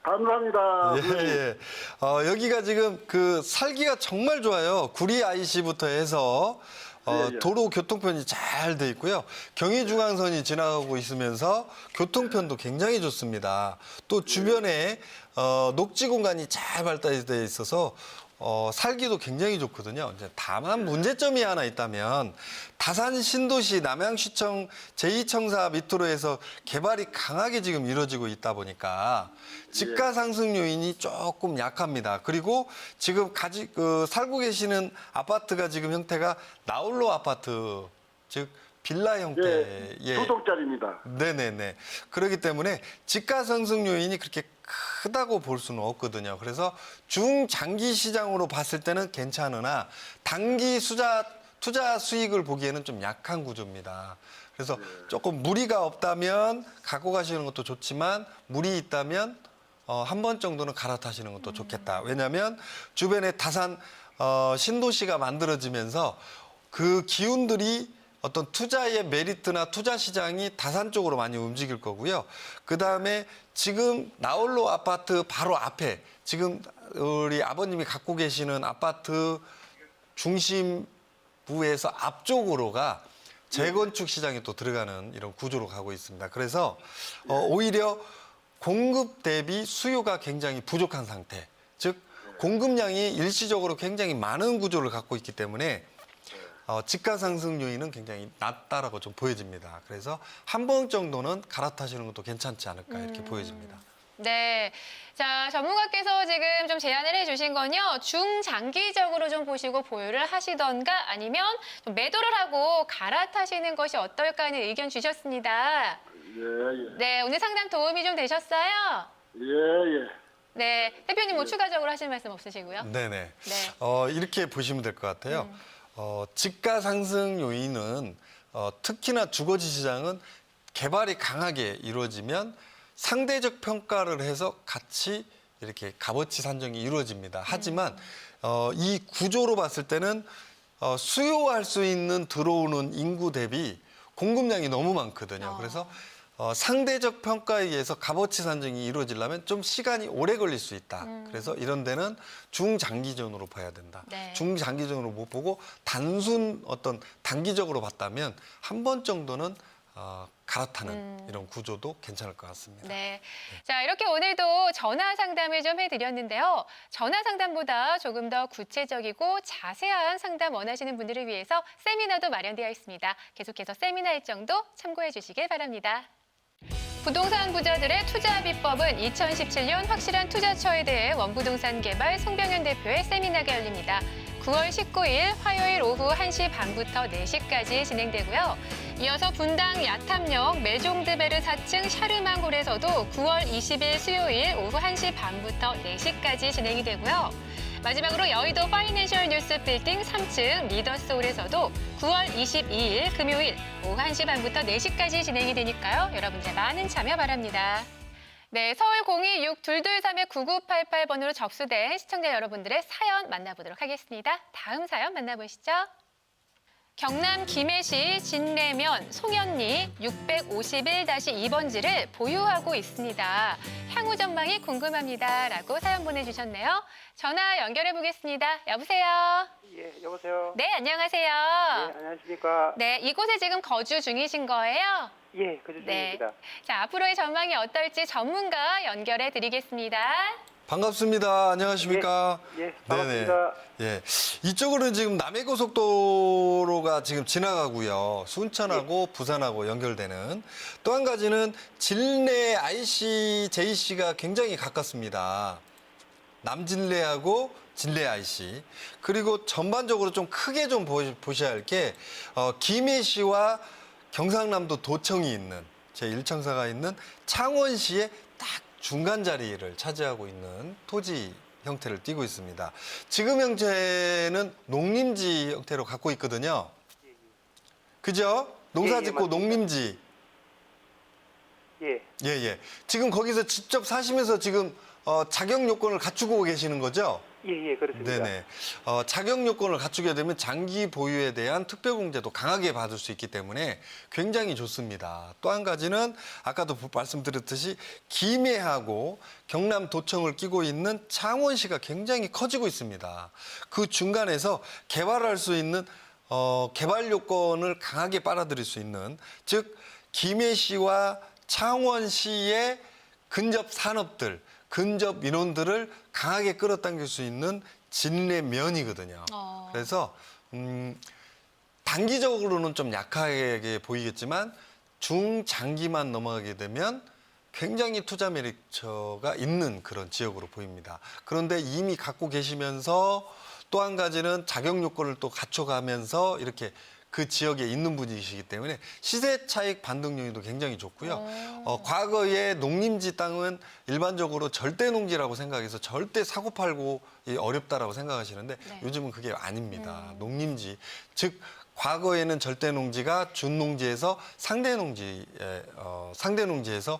감사합니다. 예, 예. 여기가 지금 그 살기가 정말 좋아요. 구리 IC부터 해서 예, 예. 도로 교통편이 잘 돼 있고요. 경의중앙선이 지나가고 있으면서 교통편도 굉장히 좋습니다. 또 주변에 녹지 공간이 잘 발달되어 있어서 살기도 굉장히 좋거든요. 이제 다만 문제점이 하나 있다면 다산 신도시 남양시청 제2청사 밑으로 해서 개발이 강하게 지금 이루어지고 있다 보니까 집가 상승 요인이 조금 약합니다. 그리고 지금 살고 계시는 아파트가 지금 형태가 나홀로 아파트, 즉 빌라 형태의 예. 2동짜리입니다. 네네네. 그렇기 때문에 집가 상승 요인이 그렇게 크다고 볼 수는 없거든요. 그래서 중장기 시장으로 봤을 때는 괜찮으나 단기 투자 수익을 보기에는 좀 약한 구조입니다. 그래서 조금 무리가 없다면 갖고 가시는 것도 좋지만 무리 있다면 한 번 정도는 갈아타시는 것도 좋겠다. 왜냐하면 주변에 다산 신도시가 만들어지면서 그 기운들이 어떤 투자의 메리트나 투자 시장이 다산 쪽으로 많이 움직일 거고요. 그다음에 지금 나홀로 아파트 바로 앞에 지금 우리 아버님이 갖고 계시는 아파트 중심부에서 앞쪽으로가 재건축 시장에 또 들어가는 이런 구조로 가고 있습니다. 그래서 오히려 공급 대비 수요가 굉장히 부족한 상태, 즉 공급량이 일시적으로 굉장히 많은 구조를 갖고 있기 때문에 집가 상승 요인은 굉장히 낮다라고 좀 보여집니다. 그래서 한 번 정도는 갈아타시는 것도 괜찮지 않을까 이렇게 보여집니다. 네. 자, 전문가께서 지금 좀 제안을 해주신 건요, 중장기적으로 좀 보시고 보유를 하시던가 아니면 좀 매도를 하고 갈아타시는 것이 어떨까 하는 의견 주셨습니다. 예, 예. 네, 오늘 상담 도움이 좀 되셨어요? 예, 예. 네. 대표님 뭐 추가적으로 하실 말씀 없으시고요? 네네. 네. 이렇게 보시면 될 것 같아요. 집가 상승 요인은 특히나 주거지 시장은 개발이 강하게 이루어지면 상대적 평가를 해서 같이 이렇게 값어치 산정이 이루어집니다. 하지만 이 구조로 봤을 때는 수요할 수 있는 들어오는 인구 대비 공급량이 너무 많거든요. 그래서 상대적 평가에 의해서 값어치 산정이 이루어지려면 좀 시간이 오래 걸릴 수 있다. 그래서 이런 데는 중장기전으로 봐야 된다. 네. 중장기전으로 못 보고 단순 어떤 단기적으로 봤다면 한 번 정도는 갈아타는 이런 구조도 괜찮을 것 같습니다. 네. 자, 이렇게 오늘도 전화 상담을 좀 해드렸는데요. 전화 상담보다 조금 더 구체적이고 자세한 상담 원하시는 분들을 위해서 세미나도 마련되어 있습니다. 계속해서 세미나 일정도 참고해 주시길 바랍니다. 부동산 부자들의 투자 비법은 2017년 확실한 투자처에 대해 원부동산 개발 송병현 대표의 세미나가 열립니다. 9월 19일 화요일 오후 1시 반부터 4시까지 진행되고요. 이어서 분당 야탐역 메종드베르 4층 샤르망홀에서도 9월 20일 수요일 오후 1시 반부터 4시까지 진행이 되고요. 마지막으로 여의도 파이낸셜 뉴스 빌딩 3층 리더스홀에서도 9월 22일 금요일 오후 1시 반부터 4시까지 진행이 되니까요. 여러분들 많은 참여 바랍니다. 네, 서울 026-223-9988번으로 접수된 시청자 여러분들의 사연 만나보도록 하겠습니다. 다음 사연 만나보시죠. 경남 김해시 진내면 송현리 651-2번지를 보유하고 있습니다. 향후 전망이 궁금합니다. 라고 사연 보내주셨네요. 전화 연결해 보겠습니다. 여보세요? 예, 여보세요. 네, 안녕하세요. 예, 안녕하십니까. 네, 이곳에 지금 거주 중이신 거예요? 예, 거주 중입니다. 자, 앞으로의 전망이 어떨지 전문가 연결해 드리겠습니다. 반갑습니다. 안녕하십니까? 예, 반갑습니다. 네네. 예. 이쪽으로는 지금 남해고속도로가 지금 지나가고요. 순천하고 부산하고 연결되는. 또 한 가지는 진내 IC, JC가 굉장히 가깝습니다. 남진래하고 진래 IC. 그리고 전반적으로 좀 크게 좀 보셔야 할 게 김해시와 경상남도 도청이 있는 제1청사가 있는 창원시의 딱 중간 자리를 차지하고 있는 토지 형태를 띠고 있습니다. 지금 형태는 농림지 형태로 갖고 있거든요. 그죠? 농사 짓고 맞습니다. 농림지. 예, 예. 지금 거기서 직접 사시면서 지금 자격 요건을 갖추고 계시는 거죠? 예, 그렇습니다. 네네. 자격 요건을 갖추게 되면 장기 보유에 대한 특별공제도 강하게 받을 수 있기 때문에 굉장히 좋습니다. 또 한 가지는 아까도 말씀드렸듯이 김해하고 경남 도청을 끼고 있는 창원시가 굉장히 커지고 있습니다. 그 중간에서 개발할 수 있는 개발 요건을 강하게 빨아들일 수 있는, 즉 김해시와 창원시의 근접 산업들, 근접 민원들을 강하게 끌어당길 수 있는 진례면이거든요. 그래서 단기적으로는 좀 약하게 보이겠지만 중장기만 넘어가게 되면 굉장히 투자 메리트가 있는 그런 지역으로 보입니다. 그런데 이미 갖고 계시면서 또 한 가지는 자격 요건을 또 갖춰가면서 이렇게 그 지역에 있는 분이시기 때문에 시세 차익 반등 요인도 굉장히 좋고요. 과거에 농림지 땅은 일반적으로 절대 농지라고 생각해서 절대 사고 팔고 어렵다라고 생각하시는데 네. 요즘은 그게 아닙니다. 농림지, 즉 과거에는 절대 농지가 준농지에서 상대 농지에서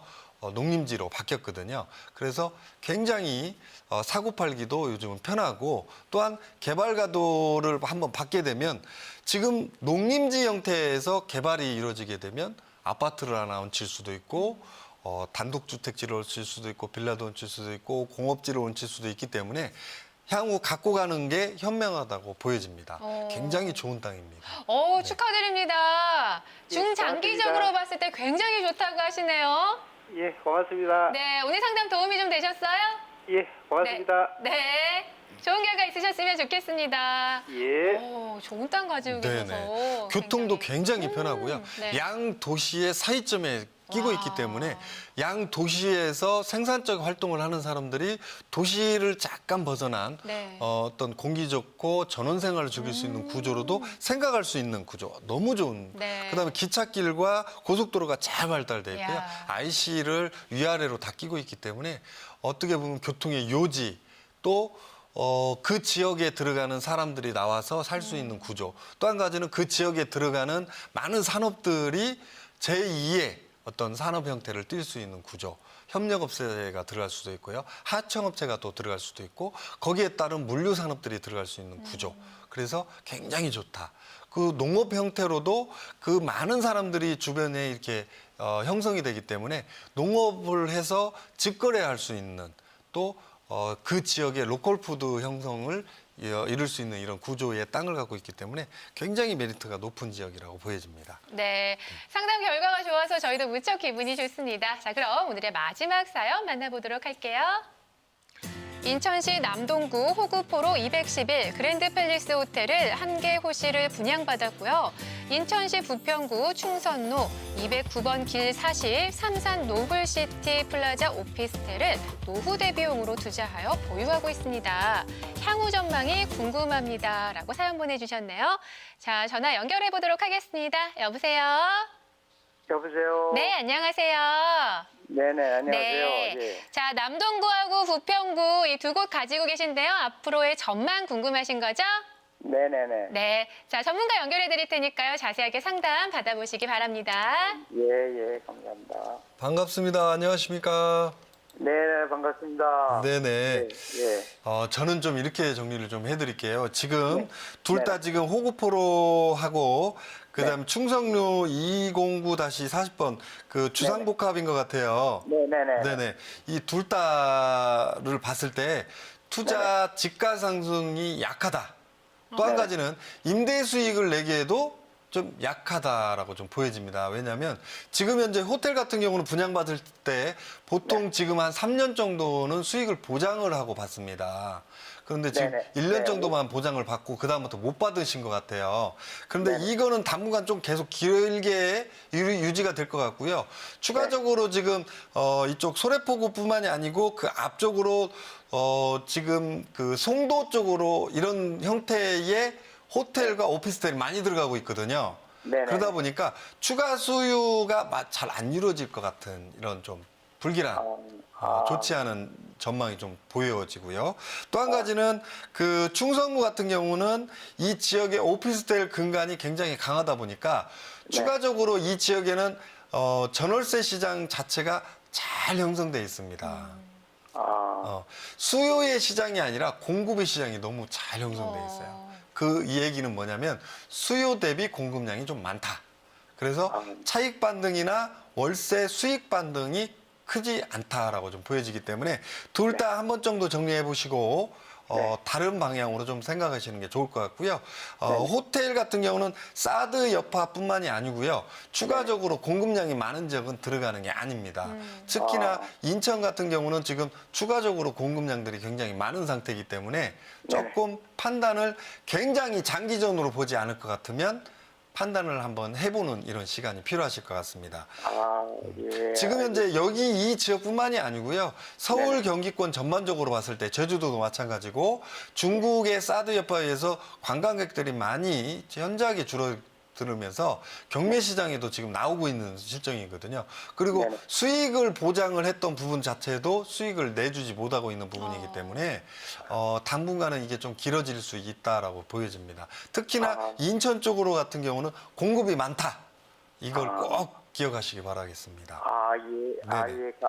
농림지로 바뀌었거든요. 그래서 굉장히 사고 팔기도 요즘은 편하고, 또한 개발 가도를 한번 받게 되면 지금 농림지 형태에서 개발이 이루어지게 되면 아파트를 하나 얹힐 수도 있고 단독주택지를 얹힐 수도 있고 빌라도 얹힐 수도 있고 공업지를 얹힐 수도 있기 때문에 향후 갖고 가는 게 현명하다고 보여집니다. 굉장히 좋은 땅입니다. 축하드립니다. 중장기적으로 고맙습니다. 봤을 때 굉장히 좋다고 하시네요. 예, 고맙습니다. 네, 오늘 상담 도움이 좀 되셨어요? 예, 고맙습니다. 네. 좋은 결과 있으셨으면 좋겠습니다. 예. 좋은 땅 가지고 계셔서. 네네. 교통도 굉장히 편하고요. 네. 양 도시의 사이점에 끼고 있기 때문에 양 도시에서 생산적 활동을 하는 사람들이 도시를 잠깐 벗어난 네. 어떤 공기 좋고 전원 생활을 즐길 수 있는 구조로도 생각할 수 있는 구조. 너무 좋은. 네. 그다음에 기찻길과 고속도로가 잘 발달돼 있고요. 이야. IC를 위아래로 다 끼고 있기 때문에 어떻게 보면 교통의 요지, 또 그 지역에 들어가는 사람들이 나와서 살 수 있는 구조. 또 한 가지는 그 지역에 들어가는 많은 산업들이 제2의 어떤 산업 형태를 띌 수 있는 구조. 협력업체가 들어갈 수도 있고요. 하청업체가 또 들어갈 수도 있고, 거기에 따른 물류 산업들이 들어갈 수 있는 구조. 그래서 굉장히 좋다. 그 농업 형태로도 그 많은 사람들이 주변에 이렇게 형성이 되기 때문에 농업을 해서 직거래할 수 있는, 또 그 지역의 로컬푸드 형성을 이룰 수 있는 이런 구조의 땅을 갖고 있기 때문에 굉장히 메리트가 높은 지역이라고 보여집니다. 네, 상담 결과가 좋아서 저희도 무척 기분이 좋습니다. 자, 그럼 오늘의 마지막 사연 만나보도록 할게요. 인천시 남동구 호구포로 211 그랜드 팰리스 호텔을 한 개 호실을 분양받았고요. 인천시 부평구 충선로 209번 길 40 삼산 노블시티 플라자 오피스텔을 노후 대비용으로 투자하여 보유하고 있습니다. 향후 전망이 궁금합니다. 라고 사연 보내주셨네요. 자, 전화 연결해 보도록 하겠습니다. 여보세요? 여보세요? 네, 안녕하세요. 네네, 안녕하세요. 네. 예. 자, 남동구하고 부평구 이 두 곳 가지고 계신데요. 앞으로의 전망 궁금하신 거죠? 네네네. 네. 자, 전문가 연결해 드릴 테니까요. 자세하게 상담 받아보시기 바랍니다. 예, 감사합니다. 반갑습니다. 안녕하십니까? 네, 반갑습니다. 네네. 예. 저는 좀 이렇게 정리를 좀 해드릴게요. 지금 네. 둘 다 네. 지금 호구포로 하고 그다음 충성로 209-40번 그 주상복합인 것 같아요. 네네네. 네네. 이 둘 다를 봤을 때 투자 지가 상승이 약하다. 또 한 네. 가지는 임대 수익을 내기에도 좀 약하다라고 좀 보여집니다. 왜냐하면 지금 현재 호텔 같은 경우는 분양받을 때 보통 지금 한 3년 정도는 수익을 보장을 하고 받습니다. 그런데 지금 네네. 1년 네. 정도만 보장을 받고 그다음부터 못 받으신 것 같아요. 그런데 네네. 이거는 당분간 좀 계속 길게 유지가 될 것 같고요. 추가적으로 지금 이쪽 소래포구뿐만이 아니고 그 앞쪽으로 지금 그 송도 쪽으로 이런 형태의 호텔과 오피스텔이 많이 들어가고 있거든요. 네네. 그러다 보니까 추가 수요가 잘 안 이루어질 것 같은 이런 좀 불길한 좋지 않은 전망이 좀 보여지고요. 또 한 가지는 그 충성구 같은 경우는 이 지역의 오피스텔 근간이 굉장히 강하다 보니까 추가적으로 이 지역에는 전월세 시장 자체가 잘 형성돼 있습니다. 수요의 시장이 아니라 공급의 시장이 너무 잘 형성돼 있어요. 이 얘기는 뭐냐면 수요 대비 공급량이 좀 많다. 그래서 차익 반등이나 월세 수익 반등이 크지 않다라고 좀 보여지기 때문에 둘 다 한 번 정도 정리해 보시고 다른 방향으로 좀 생각하시는 게 좋을 것 같고요. 호텔 같은 경우는 사드 여파뿐만이 아니고요. 추가적으로 공급량이 많은 지역은 들어가는 게 아닙니다. 특히나 인천 같은 경우는 지금 추가적으로 공급량들이 굉장히 많은 상태이기 때문에 조금 판단을 굉장히 장기전으로 보지 않을 것 같으면 판단을 한번 해보는 이런 시간이 필요하실 것 같습니다. 예. 지금 현재 여기 이 지역뿐만이 아니고요. 서울, 경기권 전반적으로 봤을 때 제주도도 마찬가지고 중국의 사드 여파에 의해서 관광객들이 많이 현저하게 줄어들면서 경매 시장에도 지금 나오고 있는 실정이거든요. 그리고 수익을 보장을 했던 부분 자체도 수익을 내주지 못하고 있는 부분이기 때문에 당분간은 이게 좀 길어질 수 있다라고 보여집니다. 특히나 인천 쪽으로 같은 경우는 공급이 많다. 이걸 꼭 기억하시기 바라겠습니다. 예,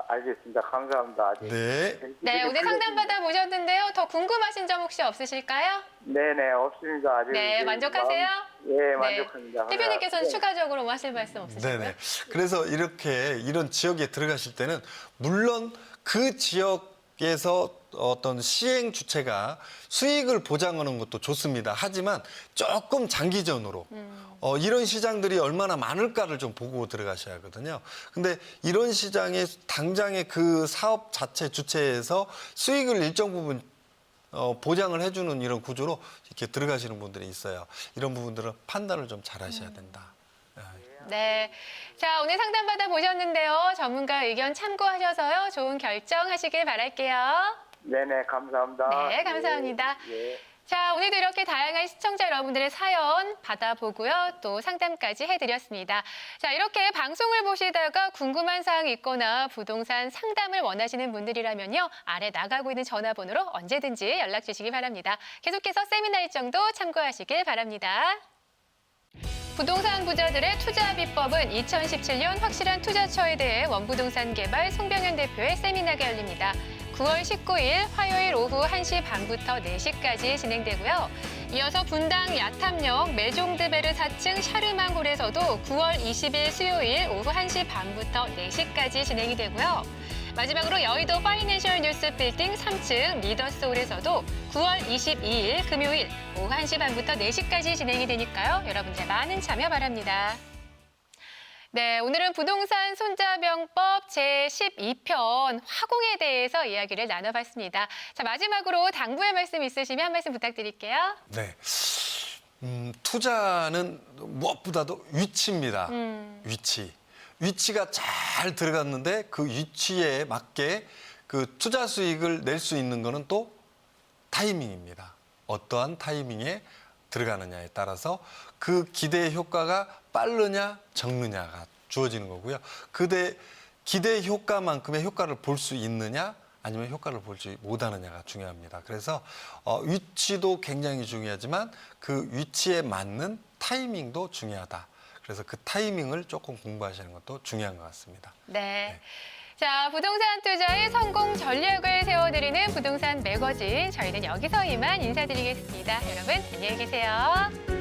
알겠습니다. 감사합니다. 네. 네, 오늘 상담 받아보셨는데요. 더 궁금하신 점 혹시 없으실까요? 네네, 없습니다. 아직 네, 만족하세요? 예, 만족합니다. 네. 대표님께서는 추가적으로 뭐 하실 말씀 없으신가요? 네네. 그래서 이런 지역에 들어가실 때는 물론 그 지역에서 어떤 시행 주체가 수익을 보장하는 것도 좋습니다. 하지만 조금 장기전으로 이런 시장들이 얼마나 많을까를 좀 보고 들어가셔야 하거든요. 근데 이런 시장에 당장의 그 사업 자체 주체에서 수익을 일정 부분 보장을 해주는 이런 구조로 이렇게 들어가시는 분들이 있어요. 이런 부분들은 판단을 좀 잘 하셔야 된다. 네. 자, 오늘 상담 받아보셨는데요. 전문가 의견 참고하셔서요. 좋은 결정하시길 바랄게요. 네네, 감사합니다. 네, 감사합니다. 예. 자, 오늘도 이렇게 다양한 시청자 여러분들의 사연 받아보고요. 또 상담까지 해드렸습니다. 자, 이렇게 방송을 보시다가 궁금한 사항이 있거나 부동산 상담을 원하시는 분들이라면요. 아래 나가고 있는 전화번호로 언제든지 연락 주시기 바랍니다. 계속해서 세미나 일정도 참고하시길 바랍니다. 부동산 부자들의 투자 비법은 2017년 확실한 투자처에 대해 원부동산 개발 송병현 대표의 세미나가 열립니다. 9월 19일 화요일 오후 1시 반부터 4시까지 진행되고요. 이어서 분당 야탐역 메종드베르 4층 샤르망홀에서도 9월 20일 수요일 오후 1시 반부터 4시까지 진행이 되고요. 마지막으로 여의도 파이낸셜 뉴스 빌딩 3층 리더스홀에서도 9월 22일 금요일 오후 1시 반부터 4시까지 진행이 되니까요. 여러분들 많은 참여 바랍니다. 네, 오늘은 부동산 손자병법 제12편 화공에 대해서 이야기를 나눠봤습니다. 자, 마지막으로 당부의 말씀 있으시면 한 말씀 부탁드릴게요. 네. 투자는 무엇보다도 위치입니다. 위치가 잘 들어갔는데 그 위치에 맞게 그 투자 수익을 낼 수 있는 거는 또 타이밍입니다. 어떠한 타이밍에 들어가느냐에 따라서 그 기대 효과가 빠르냐 적느냐가 주어지는 거고요. 기대 효과만큼의 효과를 볼 수 있느냐 아니면 효과를 보지 못하느냐가 중요합니다. 그래서 위치도 굉장히 중요하지만 그 위치에 맞는 타이밍도 중요하다. 그래서 그 타이밍을 조금 공부하시는 것도 중요한 것 같습니다. 네. 자, 부동산 투자의 성공 전략을 세워드리는 부동산 매거진. 저희는 여기서 이만 인사드리겠습니다. 여러분, 안녕히 계세요.